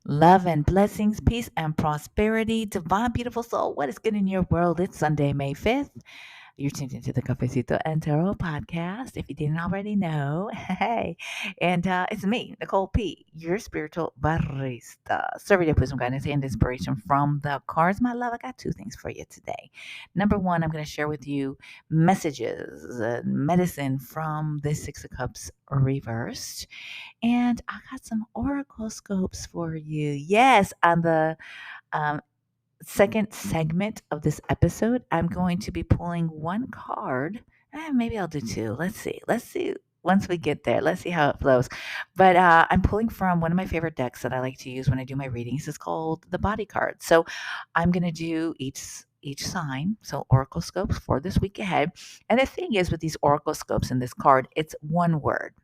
Love and blessings, peace and prosperity, divine, beautiful soul. What is good in your world? It's Sunday, May 5th. You're tuned into the Cafecito and Tarot podcast. If you didn't already know, hey. And it's me, Nicole P., your spiritual barista. Serving up with some guidance and inspiration from the cards. My love, I got two things for you today. Number one, I'm going to share with you messages and medicine from the Six of Cups reversed. And I got some Oraclescopes for you. Yes, on the um, second segment of this episode, I'm going to be pulling one card. Maybe I'll do two. Let's see. Let's see. Once we get there, let's see how it flows. But I'm pulling from one of my favorite decks that I like to use when I do my readings. It's called the Body Card. So I'm going to do each sign, so oracle scopes for this week ahead. And the thing is with these oracle scopes in this card, it's one word.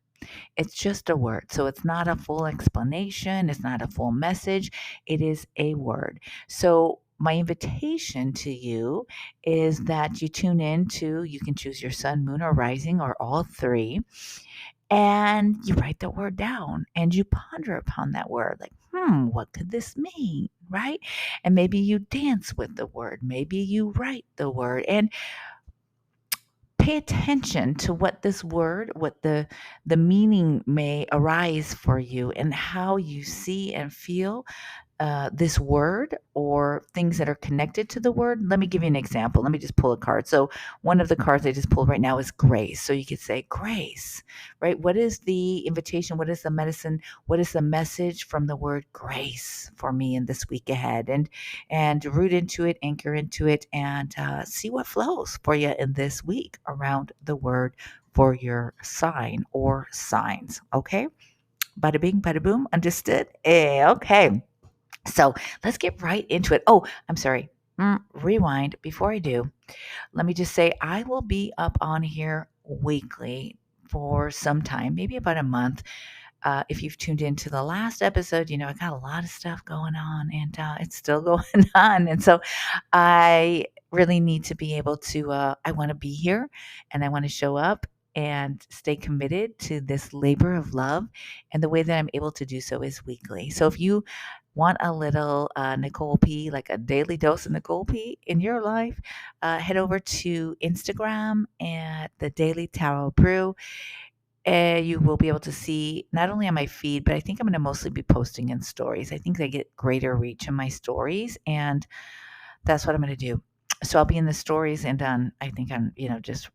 It's just a word. So it's not a full explanation, it's not a full message. It is a word. So my invitation to you is that you tune in to, you can choose your sun, moon, or rising, or all three, and you write the word down and you ponder upon that word like, what could this mean? Right? And maybe you dance with the word, maybe you write the word, and pay attention to what this word, what the meaning may arise for you, and how you see and feel this word or things that are connected to the word. Let me give you an example. Let me just pull a card. So one of the cards I just pulled right now is grace. So you could say grace, right? What is the invitation? What is the medicine? What is the message from the word grace for me in this week ahead? And root into it, anchor into it, and see what flows for you in this week around the word for your sign or signs. Okay. Bada bing, bada boom. Understood? Okay. So let's get right into it. Oh, I'm sorry. Rewind. Before I do, let me just say I will be up on here weekly for some time, maybe about a month. If you've tuned into the last episode, you know I got a lot of stuff going on, and it's still going on. And so I really need to be able to, I want to be here and I want to show up and stay committed to this labor of love. And the way that I'm able to do so is weekly. So if you want a little Nicole P, like a daily dose of Nicole P in your life, head over to Instagram at the Daily Tarot Brew. You will be able to see not only on my feed, but I think I'm going to mostly be posting in stories. I think I get greater reach in my stories, and that's what I'm going to do. So I'll be in the stories and on, I think I'm, just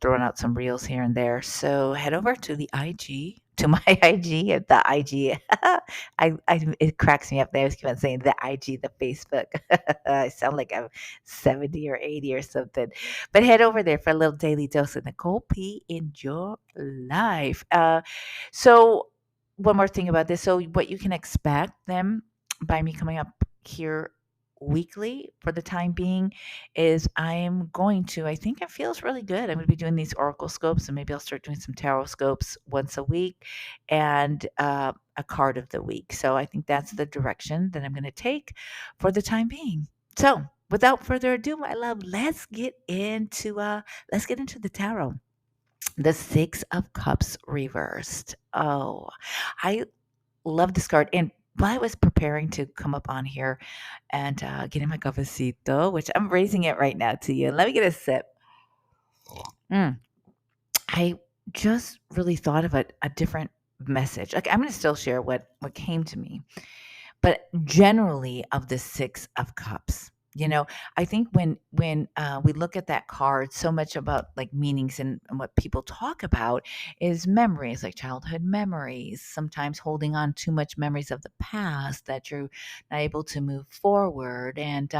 throwing out some reels here and there. So head over to the IG, to my IG at the IG. It cracks me up. They always keep on saying the IG, the Facebook. I sound like I'm 70 or 80 or something. But head over there for a little daily dose of Nicole P in your life. So one more thing about this. So what you can expect them by me coming up here weekly for the time being is I'm going to, I think it feels really good. I'm going to be doing these oracle scopes, and maybe I'll start doing some tarot scopes once a week, and a card of the week. So I think that's the direction that I'm going to take for the time being. So without further ado, my love, let's get into the tarot. The Six of Cups reversed. Oh, I love this card. And while I was preparing to come up on here and getting my cafecito, which I'm raising it right now to you. Let me get a sip. Mm, I just really thought of a different message. Like I'm going to still share what came to me, but generally of the Six of Cups. I think when we look at that card, so much about like meanings and what people talk about is memories, like childhood memories, sometimes holding on too much memories of the past that you're not able to move forward. And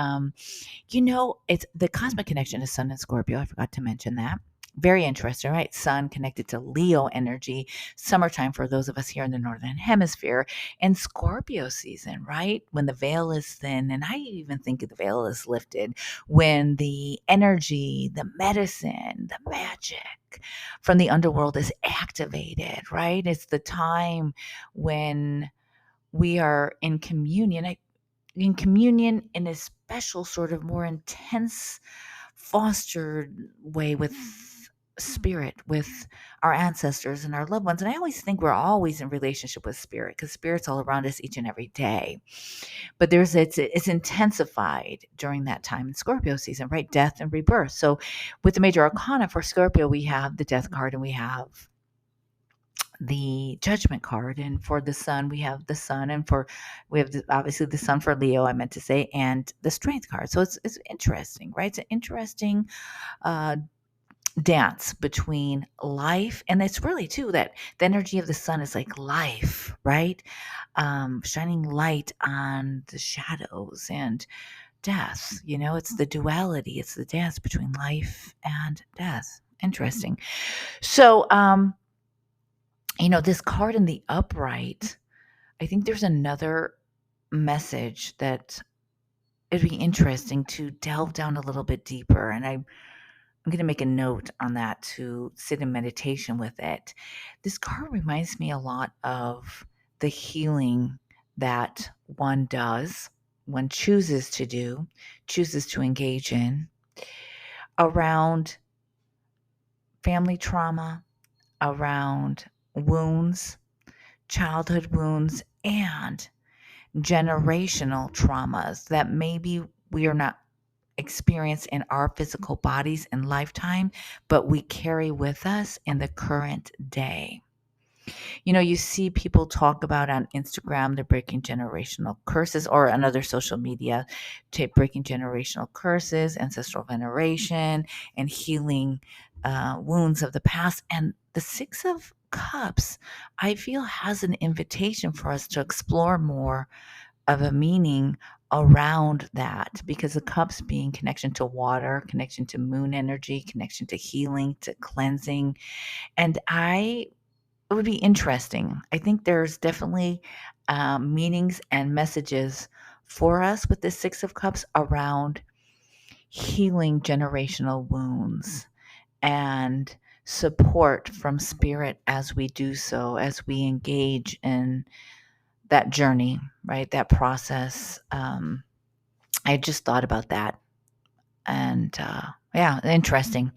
it's the cosmic connection to Sun and Scorpio. I forgot to mention that. Very interesting, right? Sun connected to Leo energy, summertime for those of us here in the Northern Hemisphere, and Scorpio season, right? When the veil is thin, and I even think the veil is lifted, when the energy, the medicine, the magic from the underworld is activated, right? It's the time when we are in communion in a special sort of more intense fostered way with spirit, with our ancestors and our loved ones. And I always think we're always in relationship with spirit, because spirit's all around us each and every day. But it's intensified during that time in Scorpio season, right? Death and rebirth. So with the major arcana for Scorpio, we have the death card and we have the judgment card, and for the sun we have the sun, and for we have obviously the sun for Leo, I meant to say, and the strength card. So it's interesting, right? It's an interesting uh dance between life, and it's really too that the energy of the sun is like life, right? Shining light on the shadows and death. It's the duality, it's the dance between life and death. Interesting. So this card in the upright, I think there's another message that it'd be interesting to delve down a little bit deeper. And I'm going to make a note on that to sit in meditation with it. This card reminds me a lot of the healing that one chooses to do, chooses to engage in around family trauma, around wounds, childhood wounds, and generational traumas that maybe we are not experienced in our physical bodies in lifetime, but we carry with us in the current day. You see people talk about on Instagram, they're breaking generational curses, or on other social media, breaking generational curses, ancestral veneration, and healing wounds of the past. And the Six of Cups, I feel, has an invitation for us to explore more of a meaning around that, because the cups being connection to water, connection to moon energy, connection to healing, to cleansing. And it would be interesting. I think there's definitely meanings and messages for us with the Six of Cups around healing generational wounds and support from spirit as we do so, as we engage in that journey, right? That process. I just thought about that. And yeah, interesting.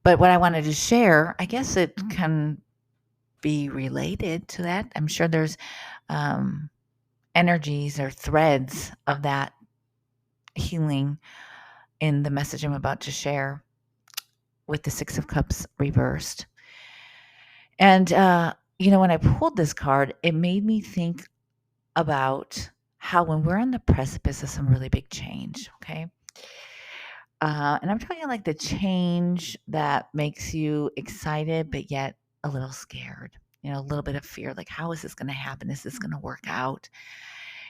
But what I wanted to share, I guess it can be related to that. I'm sure there's um, energies or threads of that healing in the message I'm about to share with the Six of Cups reversed. And, when I pulled this card, it made me think about how when we're on the precipice of some really big change, okay? And I'm talking like the change that makes you excited, but yet a little scared, a little bit of fear. Like, how is this going to happen? Is this going to work out?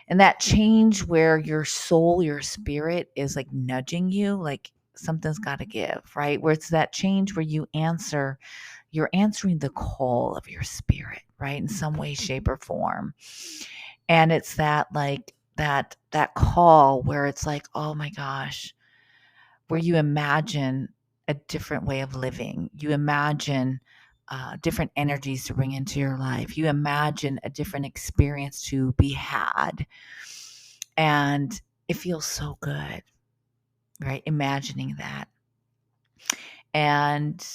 And that change where your soul, your spirit is like nudging you, like something's got to give, right? Where it's that change where you're answering the call of your spirit, right? In some way, shape, or form. And it's that like that call where it's like, oh my gosh, where you imagine a different way of living. You imagine different energies to bring into your life. You imagine a different experience to be had. And it feels so good, right? Imagining that. And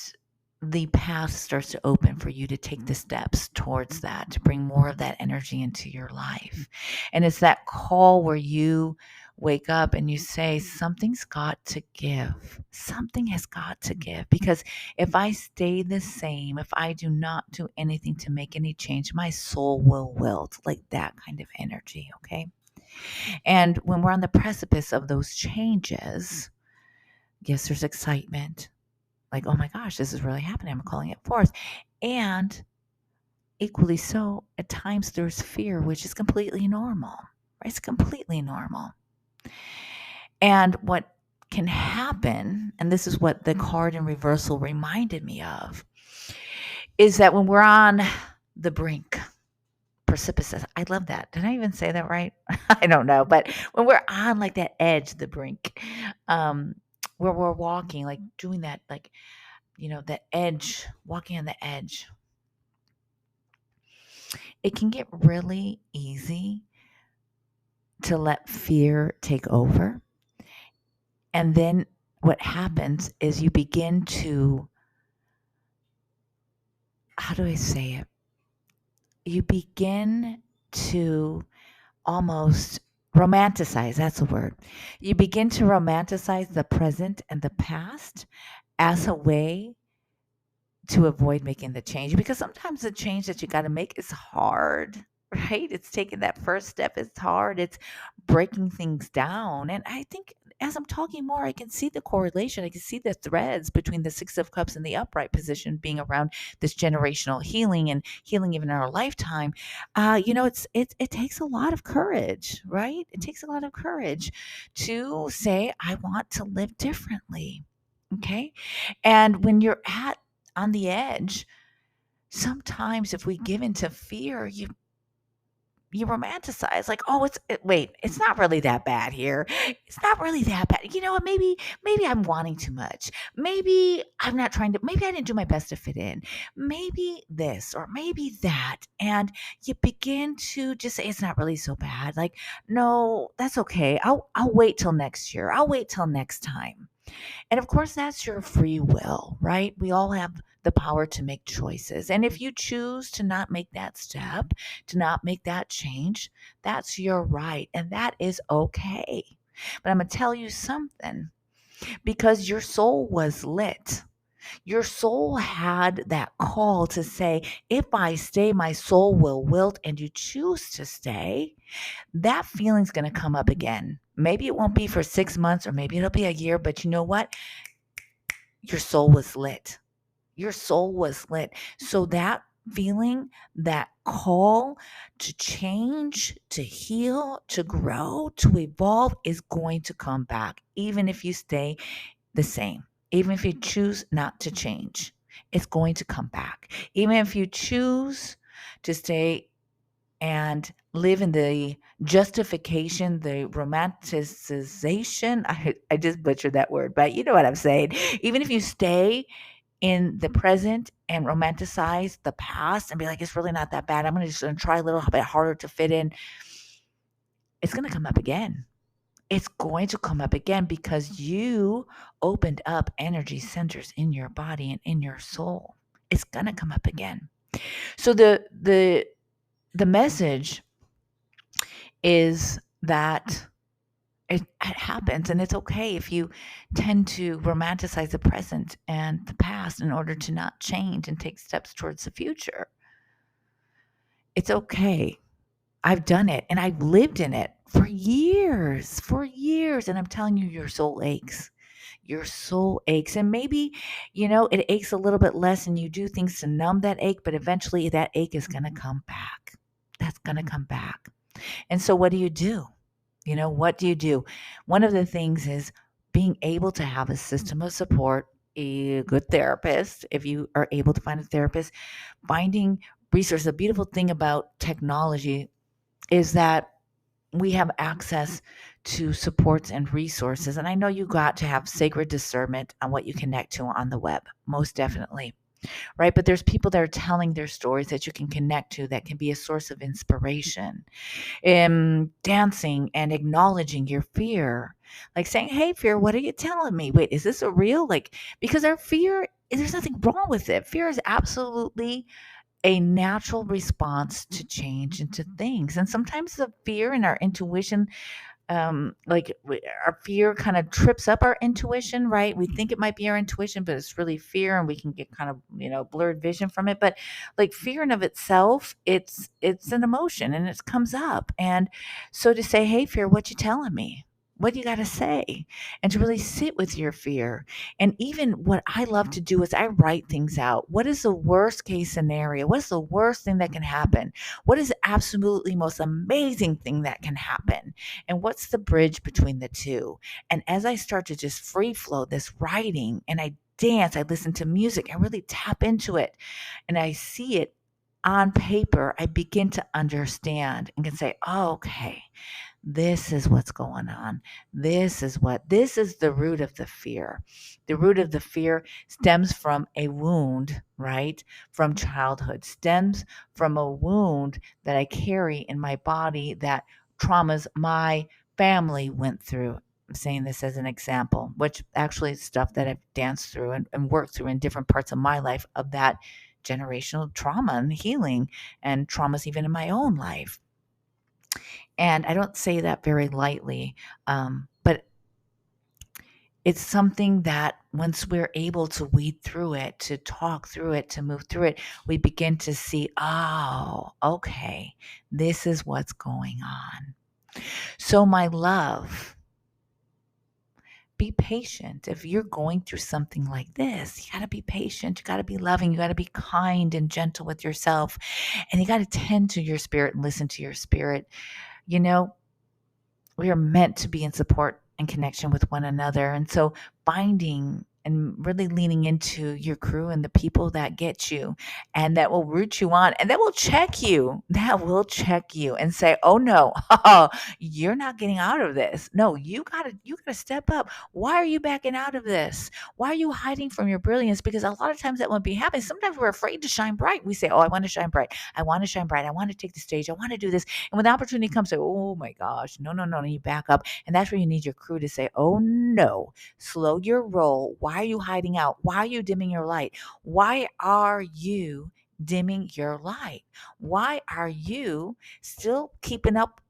the path starts to open for you to take the steps towards that, to bring more of that energy into your life. And it's that call where you wake up and you say, something's got to give. Something has got to give. Because if I stay the same, if I do not do anything to make any change, my soul will wilt, like that kind of energy. Okay. And when we're on the precipice of those changes, yes, there's excitement. Like, oh my gosh, this is really happening. I'm calling it forth. And equally so, at times there's fear, which is completely normal, right? It's completely normal. And what can happen, and this is what the card in reversal reminded me of, is that when we're on the brink, precipice, I love that. Did I even say that right? I don't know. But when we're on like that edge, the brink, where we're walking, like doing that, like, the edge, walking on the edge, it can get really easy to let fear take over. And then what happens is you begin to how do I say it? You begin to almost romanticize, that's the word. You begin to romanticize the present and the past as a way to avoid making the change, because sometimes the change that you got to make is hard, right? It's taking that first step. It's hard. It's breaking things down. And I think as I'm talking more, I can see the correlation. I can see the threads between the Six of Cups and the upright position being around this generational healing and healing even in our lifetime. It takes a lot of courage, right? It takes a lot of courage to say, I want to live differently. Okay. And when you're at on the edge, sometimes if we give into fear, you romanticize like, oh, wait, it's not really that bad here. It's not really that bad. You know what? Maybe I'm wanting too much. Maybe I'm not trying to. Maybe I didn't do my best to fit in. Maybe this or maybe that, and you begin to just say it's not really so bad. Like, no, that's okay. I'll wait till next year. I'll wait till next time. And of course, that's your free will, right? We all have the power to make choices. And if you choose to not make that step, to not make that change, that's your right. And that is okay. But I'm going to tell you something, because your soul was lit. Your soul had that call to say, if I stay, my soul will wilt, and you choose to stay, that feeling's going to come up again. Maybe it won't be for 6 months or maybe it'll be a year, but you know what? Your soul was lit. Your soul was lit. So that feeling, that call to change, to heal, to grow, to evolve is going to come back, even if you stay the same, even if you choose not to change. It's going to come back. Even if you choose to stay and live in the justification, the romanticization. I just butchered that word, but you know what I'm saying. Even if you stay in the present and romanticize the past and be like, it's really not that bad. I'm gonna try a little bit harder to fit in. It's gonna come up again. It's going to come up again because you opened up energy centers in your body and in your soul. It's gonna come up again. So the message is that it happens, and it's okay if you tend to romanticize the present and the past in order to not change and take steps towards the future. It's okay. I've done it and I've lived in it for years. And I'm telling you, your soul aches. Your soul aches. And maybe, it aches a little bit less and you do things to numb that ache, but eventually that ache is going to come back. That's going to come back. And so what do you do? What do you do? One of the things is being able to have a system of support, a good therapist, if you are able to find a therapist, finding resources. The beautiful thing about technology is that we have access to supports and resources. And I know you got to have sacred discernment on what you connect to on the web, most definitely. Right. But there's people that are telling their stories that you can connect to that can be a source of inspiration. Dancing and acknowledging your fear, like saying, hey, fear, what are you telling me? Wait, is this a real? Like, because our fear, there's nothing wrong with it. Fear is absolutely a natural response to change into things. And sometimes the fear and our intuition, our fear kind of trips up our intuition, right? We think it might be our intuition, but it's really fear, and we can get kind of blurred vision from it. But like fear in of itself, it's an emotion and it comes up. And so to say, hey, fear, what you telling me? What do you got to say? And to really sit with your fear. And even what I love to do is I write things out. What is the worst case scenario? What is the worst thing that can happen? What is the absolutely most amazing thing that can happen? And what's the bridge between the two? And as I start to just free flow this writing and I dance, I listen to music, I really tap into it and I see it on paper, I begin to understand and can say, oh, okay, this is what's going on. This is the root of the fear. The root of the fear stems from a wound, right? From childhood, stems from a wound that I carry in my body, that traumas my family went through. I'm saying this as an example, which actually is stuff that I've danced through and worked through in different parts of my life of that generational trauma and healing and traumas even in my own life. And I don't say that very lightly, but it's something that once we're able to weed through it, to talk through it, to move through it, we begin to see, oh, okay, this is what's going on. So, my love, be patient. If you're going through something like this, you got to be patient. You got to be loving. You got to be kind and gentle with yourself. And you got to tend to your spirit and listen to your spirit. You know, we are meant to be in support and connection with one another. And so finding and really leaning into your crew and the people that get you and that will root you on and that will check you, and say, oh no, you're not getting out of this. No, you gotta step up. Why are you backing out of this? Why are you hiding from your brilliance? Because a lot of times that won't be happening. Sometimes we're afraid to shine bright. We say, oh, I want to shine bright. I want to shine bright. I want to take the stage. I want to do this. And when the opportunity comes, say, oh my gosh, no, no, no, and you back up. And that's where you need your crew to say, oh no, slow your roll. Why are you hiding out? Why are you dimming your light? Why are you dimming your light? Why are you still keeping up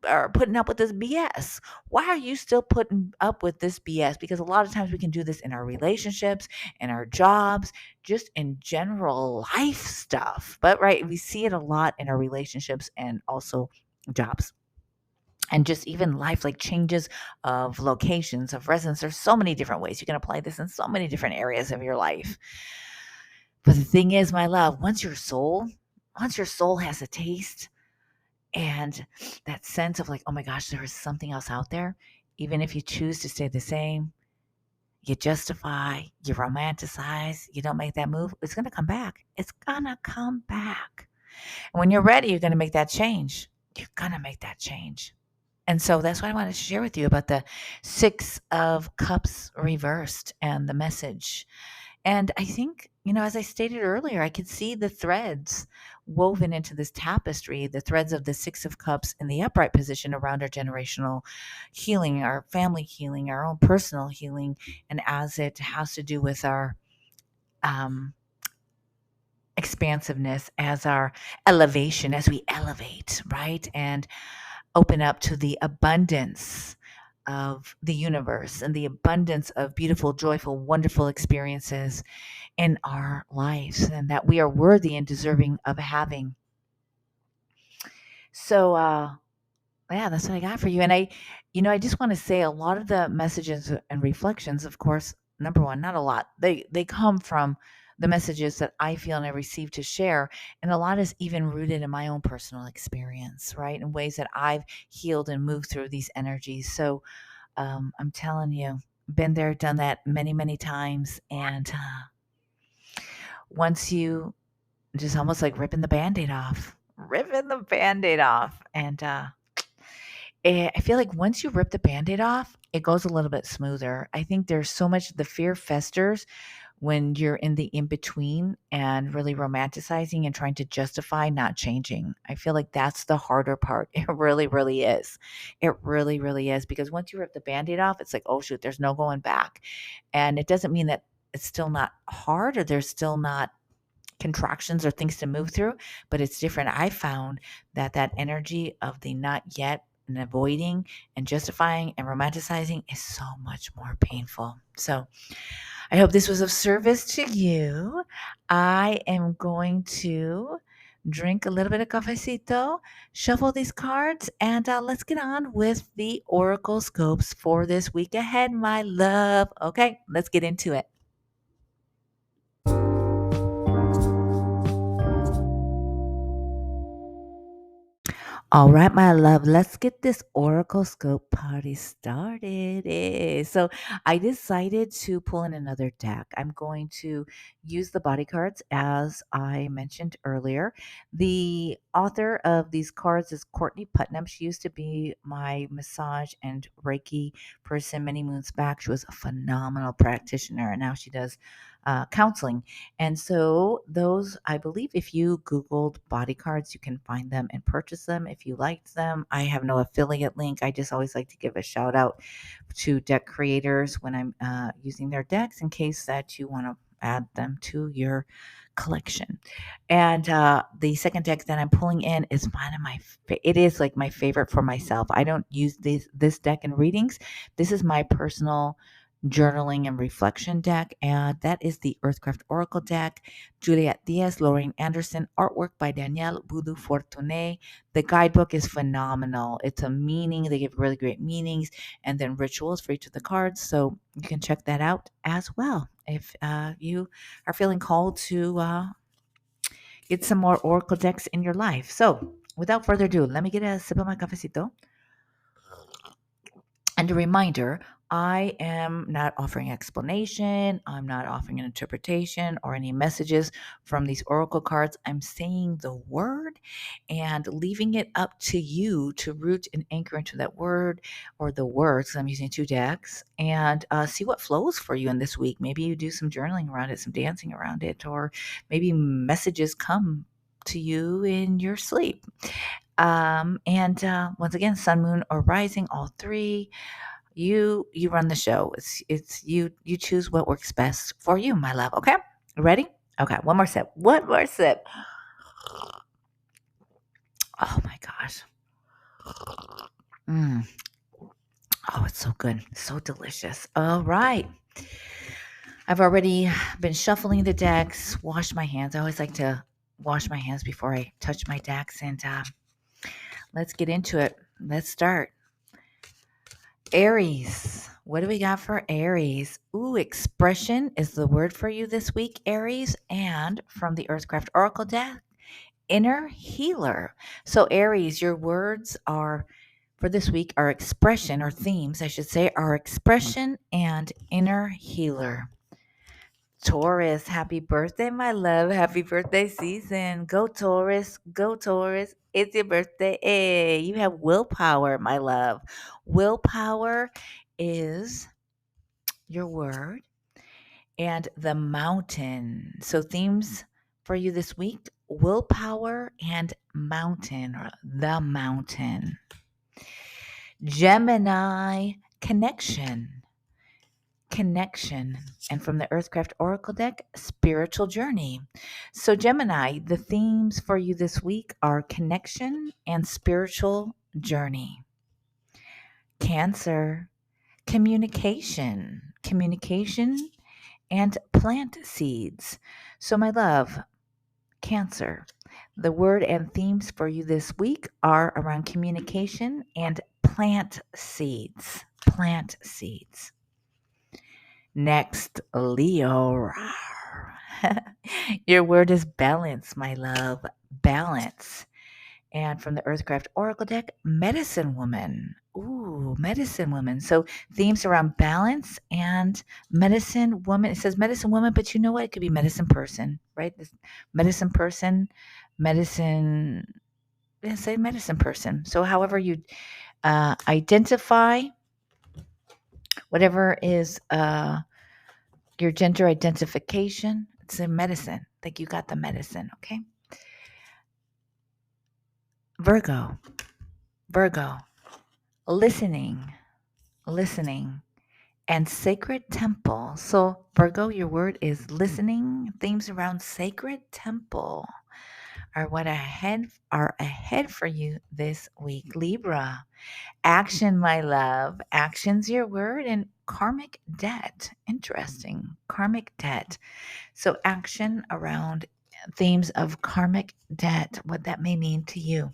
or putting up with this BS? Why are you still putting up with this BS? Because a lot of times we can do this in our relationships, in our jobs, just in general life stuff. But right, we see it a lot in our relationships and also jobs and just even life, like changes of locations, of residence. There's so many different ways you can apply this in so many different areas of your life. But the thing is, my love, once your soul has a taste and that sense of like, oh my gosh, there is something else out there, even if you choose to stay the same, you justify, you romanticize, you don't make that move, it's going to come back. It's going to come back. And when you're ready, you're going to make that change. You're going to make that change. And so that's what I wanted to share with you about the Six of Cups reversed and the message. And I think, as I stated earlier, I could see the threads woven into this tapestry, the threads of the Six of Cups in the upright position around our generational healing, our family healing, our own personal healing, and as it has to do with our um, expansiveness, as our elevation, as we elevate, right? And open up to the abundance of the universe and the abundance of beautiful, joyful, wonderful experiences in our lives, and that we are worthy and deserving of having. So, yeah, that's what I got for you. And I just want to say a lot of the messages and reflections, of course, number one, not a lot. They come from the messages that I feel and I receive to share. And a lot is even rooted in my own personal experience, right? In ways that I've healed and moved through these energies. So I'm telling you, been there, done that many, many times. And once you just almost like ripping the band aid off. And I feel like once you rip the band aid off, it goes a little bit smoother. I think there's so much, the fear festers when you're in the in between and really romanticizing and trying to justify not changing. I feel like that's the harder part. It really, really is. It really, really is. Because once you rip the band aid off, it's like, oh, shoot, there's no going back. And it doesn't mean that it's still not hard or there's still not contractions or things to move through, but it's different. I found that energy of the not yet and avoiding and justifying and romanticizing is so much more painful. So I hope this was of service to you. I am going to drink a little bit of cafecito, shuffle these cards, and let's get on with the Oracle scopes for this week ahead, my love. Okay, let's get into it. All right, my love, let's get this Oracle Scope party started. So I decided to pull in another deck. I'm going to use the body cards as I mentioned earlier. The author of these cards is Courtney Putnam. She used to be my massage and Reiki person many moons back. She was a phenomenal practitioner, and now she does counseling. And so those, I believe if you Googled body cards, you can find them and purchase them if you liked them. I have no affiliate link. I just always like to give a shout out to deck creators when I'm using their decks in case that you want to add them to your collection. And the second deck that I'm pulling in is one of my. It is like my favorite for myself. I don't use this deck in readings. This is my personal journaling and reflection deck, and that is the Earthcraft Oracle deck. Juliette Diaz, Lorraine Anderson, artwork by Danielle Boudou Fortuné. The guidebook is phenomenal. It's a meaning. They give really great meanings and then rituals for each of the cards. So you can check that out as well if you are feeling called to get some more Oracle decks in your life. So without further ado, let me get a sip of my cafecito. And a reminder, I am not offering explanation. I'm not offering an interpretation or any messages from these oracle cards. I'm saying the word and leaving it up to you to root and anchor into that word or the words. I'm using two decks and see what flows for you in this week. Maybe you do some journaling around it, some dancing around it, or maybe messages come to you in your sleep. And once again, sun, moon, or rising, all three. You run the show. It's you choose what works best for you, my love. Okay, ready? Okay, one more sip. One more sip. Oh my gosh. Mm. Oh, it's so good, so delicious. All right. I've already been shuffling the decks. Washed my hands. I always like to wash my hands before I touch my decks, and let's get into it. Let's start. Aries. What do we got for Aries? Ooh, expression is the word for you this week, Aries. And from the Earthcraft Oracle deck, inner healer. So, Aries, your words are for this week are expression, or themes, I should say, are expression and inner healer. Taurus, happy birthday, my love. Happy birthday season. Go, Taurus. Go, Taurus. It's your birthday. Hey, you have willpower, my love. Willpower is your word and the mountain. So, themes for you this week willpower and mountain, or the mountain. Gemini, connection. Connection. And from the Earthcraft Oracle deck, spiritual journey. So, Gemini, the themes for you this week are connection and spiritual journey. Cancer, communication. Communication and plant seeds. So, my love, Cancer, the word and themes for you this week are around communication and plant seeds. Plant seeds. Next, Leo. Your word is balance, my love. Balance. And from the Earthcraft Oracle deck, Medicine Woman. Ooh, Medicine Woman. So themes around balance and Medicine Woman. It says Medicine Woman, but you know what? It could be Medicine Person, right? This medicine Person, Medicine. Yeah, say Medicine Person. So however you identify, whatever is your gender identification, it's a medicine. Like you got the medicine, okay? Virgo. Virgo. Listening. Listening. And sacred temple. So, Virgo, your word is listening. Themes around sacred temple are what are ahead for you this week. Libra. Action, my love. Action's your word, and karmic debt. Interesting. Karmic debt. So, action around themes of karmic debt, what that may mean to you.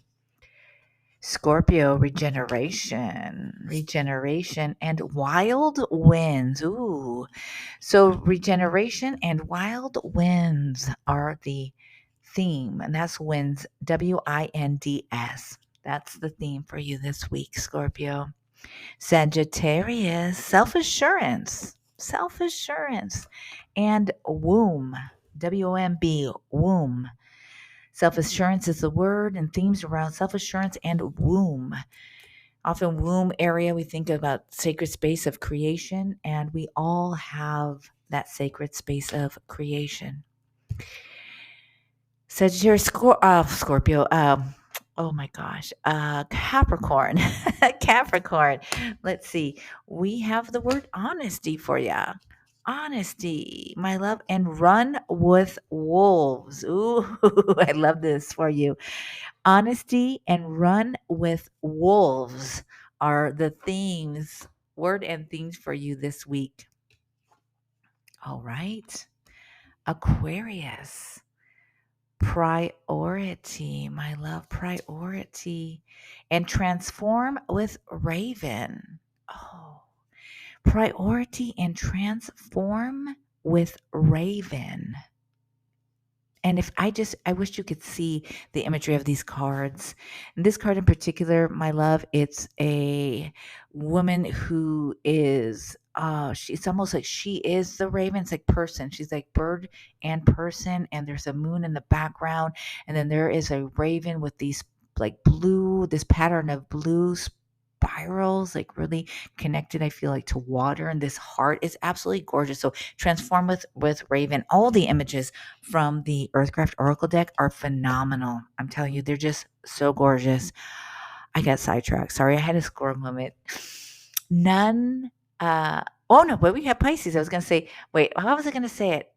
Scorpio, regeneration, and wild winds. Ooh. So, regeneration and wild winds are the theme, and that's winds, WINDS. That's the theme for you this week, Scorpio. Sagittarius, self assurance, and womb, WOMB, womb. Self assurance is the word, and themes around self assurance and womb. Often, womb area, we think about sacred space of creation, and we all have that sacred space of creation. Sagittarius, Scorpio, oh my gosh, Capricorn, Capricorn. Let's see. We have the word honesty for you. Honesty, my love, and run with wolves. Ooh, I love this for you. Honesty and run with wolves are the themes, word and themes for you this week. All right. Aquarius, priority, my love, priority, and transform with Raven. Oh, priority and transform with Raven. And if I wish you could see the imagery of these cards. And this card in particular, my love, it's a woman who is, it's almost like she is the raven. It's like person. She's like bird and person. And there's a moon in the background. And then there is a raven with these like blue, this pattern of blue spirals, like really connected, I feel like, to water. And this heart is absolutely gorgeous. So transform with Raven. All the images from the Earthcraft Oracle deck are phenomenal. I'm telling you, they're just so gorgeous. I got sidetracked. Sorry, I had a squirrel moment. None. Oh no, but we have Pisces. I was gonna say, wait, how was I gonna say it?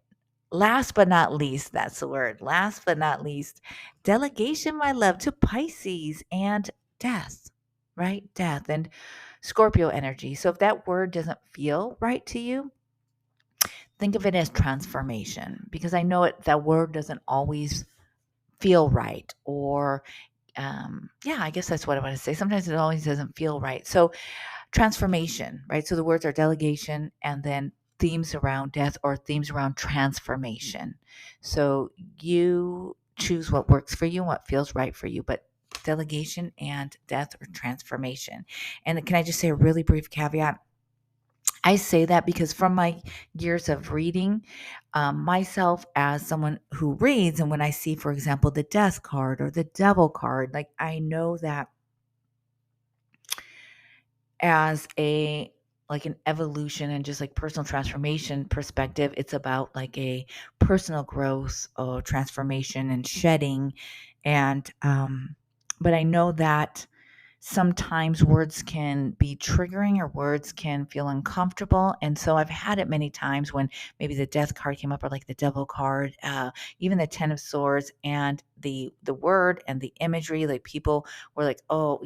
Last but not least, that's the word. Last but not least, delegation, my love, to Pisces and death, right? Death and Scorpio energy. So if that word doesn't feel right to you, think of it as transformation, because I know that word doesn't always feel right, or yeah, I guess that's what I want to say. Sometimes it always doesn't feel right. So transformation, right? So the words are delegation and then themes around death or themes around transformation. So you choose what works for you and what feels right for you, but delegation and death or transformation. And can I just say a really brief caveat? I say that because from my years of reading, myself as someone who reads, and when I see, for example, the death card or the devil card, like I know that as a like an evolution and just like personal transformation perspective, it's about like a personal growth or transformation and shedding. And but I know that sometimes words can be triggering or words can feel uncomfortable. And so I've had it many times when maybe the death card came up or like the devil card, even the 10 of swords, and the word and the imagery, like people were like, oh,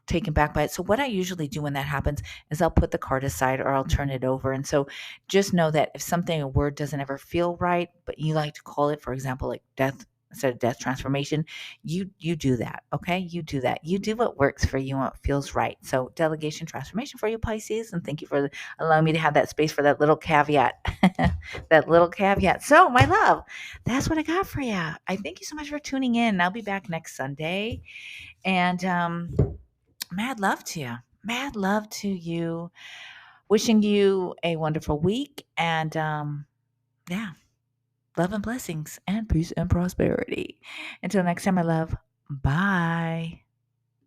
taken back by it. So what I usually do when that happens is I'll put the card aside or I'll turn it over. And so just know that if something, a word doesn't ever feel right, but you like to call it, for example, like death instead of death transformation, you do that. Okay. You do that. You do what works for you and what feels right. So delegation transformation for you, Pisces. And thank you for allowing me to have that space for that little caveat, that little caveat. So my love, that's what I got for you. I thank you so much for tuning in. I'll be back next Sunday, and, mad love to you. Mad love to you. Wishing you a wonderful week. And yeah, love and blessings and peace and prosperity. Until next time, my love. Bye.